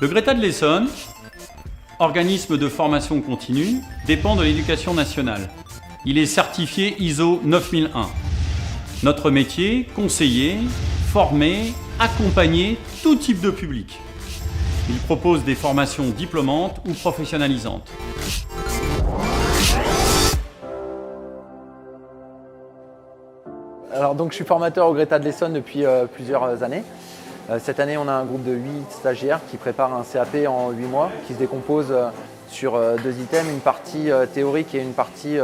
Le Greta de l'Essonne, organisme de formation continue, dépend de l'Éducation nationale. Il est certifié ISO 9001. Notre métier, conseiller, former, accompagner tout type de public. Il propose des formations diplômantes ou professionnalisantes. Alors donc je suis formateur au Greta de l'Essonne depuis plusieurs années. Cette année on a un groupe de 8 stagiaires qui préparent un CAP en 8 mois qui se décompose sur 2 items, une partie théorique et une partie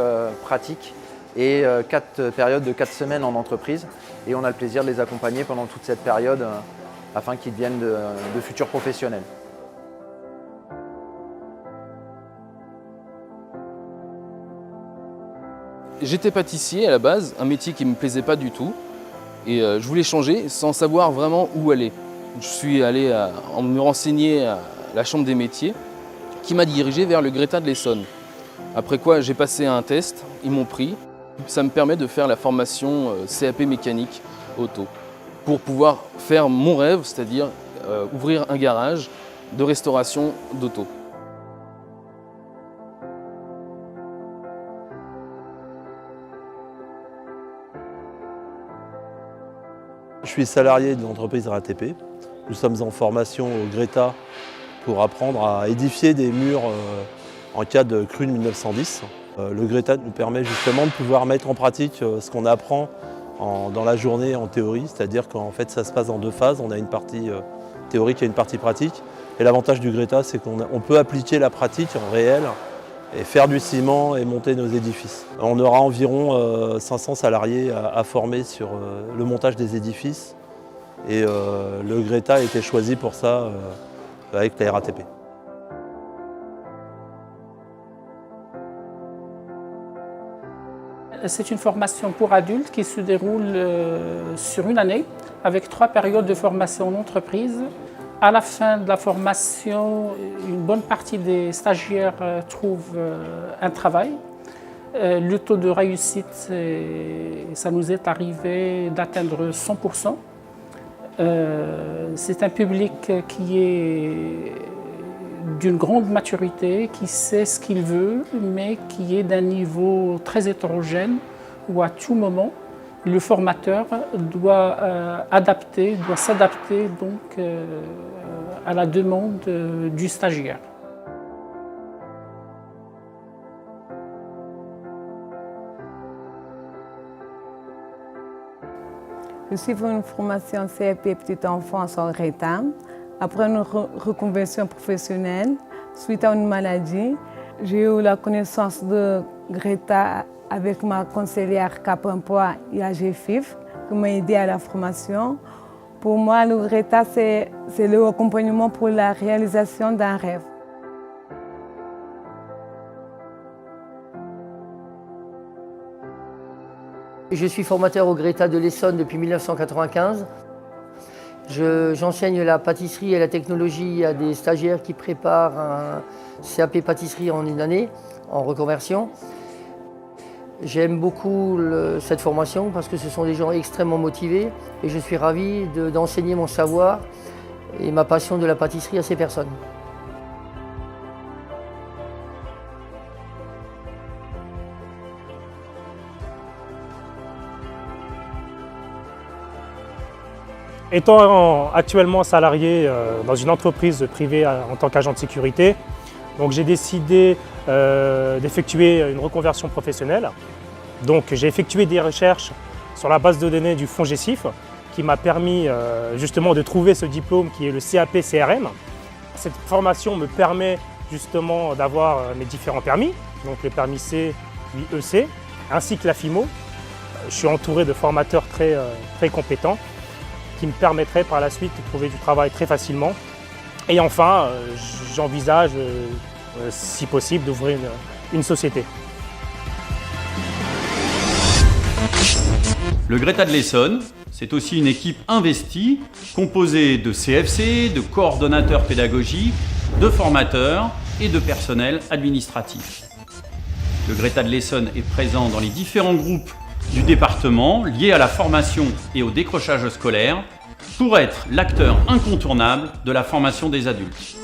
pratique et 4 périodes de 4 semaines en entreprise. Et on a le plaisir de les accompagner pendant toute cette période afin qu'ils deviennent de futurs professionnels. J'étais pâtissier à la base, un métier qui ne me plaisait pas du tout. Et je voulais changer sans savoir vraiment où aller. Je suis allé me renseigner à la Chambre des métiers qui m'a dirigé vers le Greta de l'Essonne. Après quoi j'ai passé un test, ils m'ont pris. Ça me permet de faire la formation CAP mécanique auto pour pouvoir faire mon rêve, c'est-à-dire ouvrir un garage de restauration d'auto. Je suis salarié de l'entreprise RATP. Nous sommes en formation au Greta pour apprendre à édifier des murs en cas de crue de 1910. Le Greta nous permet justement de pouvoir mettre en pratique ce qu'on apprend dans la journée en théorie, c'est-à-dire qu'en fait ça se passe en 2 phases. On a une partie théorique et une partie pratique. Et l'avantage du Greta, c'est qu'on peut appliquer la pratique en réel et faire du ciment et monter nos édifices. On aura environ 500 salariés à former sur le montage des édifices et le Greta a été choisi pour ça avec la RATP. C'est une formation pour adultes qui se déroule sur une année avec 3 périodes de formation en entreprise. À la fin de la formation, une bonne partie des stagiaires trouvent un travail. Le taux de réussite, ça nous est arrivé d'atteindre 100%. C'est un public qui est d'une grande maturité, qui sait ce qu'il veut, mais qui est d'un niveau très hétérogène, où à tout moment, le formateur doit s'adapter donc à la demande du stagiaire. Je suis pour une formation CAP Petite Enfance au Greta. Après une reconversion professionnelle, suite à une maladie, j'ai eu la connaissance de Greta avec ma conseillère Cap Emploi et AGFIF qui m'a aidé à la formation. Pour moi, le Greta, c'est le accompagnement pour la réalisation d'un rêve. Je suis formateur au Greta de l'Essonne depuis 1995. J'enseigne la pâtisserie et la technologie à des stagiaires qui préparent un CAP pâtisserie en une année, en reconversion. J'aime beaucoup cette formation parce que ce sont des gens extrêmement motivés et je suis ravi d'enseigner mon savoir et ma passion de la pâtisserie à ces personnes. Étant actuellement salarié dans une entreprise privée en tant qu'agent de sécurité, donc j'ai décidé d'effectuer une reconversion professionnelle. Donc j'ai effectué des recherches sur la base de données du FONGECIF qui m'a permis justement de trouver ce diplôme qui est le CAP CRM. Cette formation me permet justement d'avoir mes différents permis, donc le permis C puis EC, ainsi que la FIMO. Je suis entouré de formateurs très compétents qui me permettraient par la suite de trouver du travail très facilement. Et enfin, j'envisage, si possible, d'ouvrir une société. Le Greta de l'Essonne, c'est aussi une équipe investie, composée de CFC, de coordonnateurs pédagogiques, de formateurs et de personnel administratif. Le Greta de l'Essonne est présent dans les différents groupes du département liés à la formation et au décrochage scolaire pour être l'acteur incontournable de la formation des adultes.